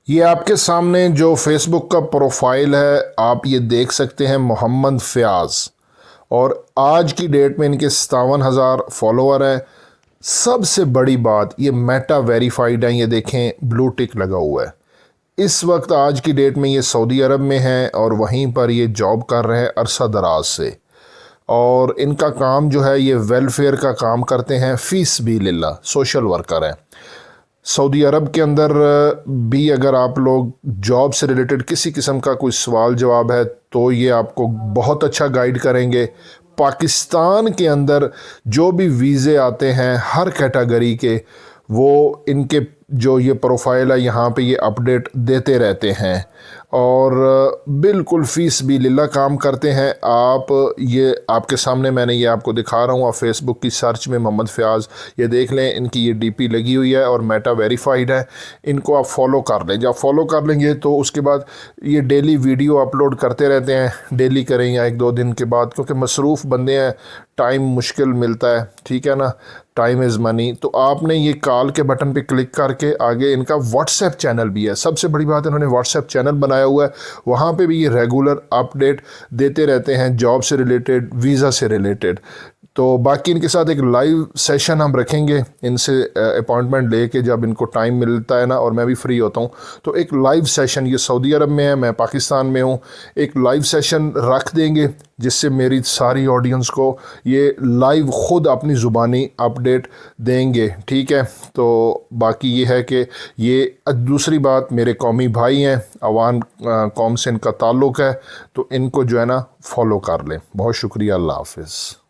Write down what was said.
یہ آپ کے سامنے جو فیس بک کا پروفائل ہے آپ یہ دیکھ سکتے ہیں، محمد فیاض، اور آج کی ڈیٹ میں ان کے 57,000 فالوور ہیں۔ سب سے بڑی بات، یہ میٹا ویریفائیڈ ہیں، یہ دیکھیں بلو ٹک لگا ہوا ہے۔ اس وقت آج کی ڈیٹ میں یہ سعودی عرب میں ہیں اور وہیں پر یہ جاب کر رہے ہیں عرصہ دراز سے، اور ان کا کام جو ہے یہ ویلفیئر کا کام کرتے ہیں، فی سبیل اللہ سوشل ورکر ہیں۔ سعودی عرب کے اندر بھی اگر آپ لوگ جاب سے ریلیٹڈ کسی قسم کا کوئی سوال جواب ہے تو یہ آپ کو بہت اچھا گائیڈ کریں گے۔ پاکستان کے اندر جو بھی ویزے آتے ہیں ہر کیٹیگری کے، وہ ان کے جو یہ پروفائل ہے یہاں پہ یہ اپڈیٹ دیتے رہتے ہیں، اور بالکل فی سبیل اللہ کام کرتے ہیں۔ آپ یہ آپ کے سامنے میں نے یہ آپ کو دکھا رہا ہوں، آپ فیس بک کی سرچ میں محمد فیاض یہ دیکھ لیں، ان کی یہ ڈی پی لگی ہوئی ہے اور میٹا ویریفائیڈ ہے۔ ان کو آپ فالو کر لیں، جب فالو کر لیں گے تو اس کے بعد یہ ڈیلی ویڈیو اپلوڈ کرتے رہتے ہیں، ڈیلی کریں یا ایک دو دن کے بعد، کیونکہ مصروف بندے ہیں، ٹائم مشکل ملتا ہے، ٹھیک ہے نا، ٹائم از منی۔ تو آپ نے یہ کال کے بٹن پہ کلک کر کے آگے ان کا واٹس ایپ چینل بھی ہے، سب سے بڑی بات انہوں نے واٹس ایپ چینل بنایا ہوا ہے، وہاں پہ بھی یہ ریگولر اپڈیٹ دیتے رہتے ہیں جاب سے ریلیٹڈ، ویزا سے ریلیٹڈ۔ تو باقی ان کے ساتھ ایک لائیو سیشن ہم رکھیں گے، ان سے اپوائنٹمنٹ لے کے جب ان کو ٹائم ملتا ہے نا اور میں بھی فری ہوتا ہوں تو ایک لائیو سیشن، یہ سعودی عرب میں ہے، میں پاکستان میں ہوں، ایک لائیو سیشن رکھ دیں گے جس سے میری ساری آڈینس کو یہ لائیو خود اپنی زبانی اپڈیٹ دیں گے، ٹھیک ہے۔ تو باقی یہ ہے کہ یہ دوسری بات، میرے قومی بھائی ہیں، عوام قوم سے ان کا تعلق ہے، تو ان کو جو ہے نا فالو کر لیں۔ بہت شکریہ، اللہ حافظ۔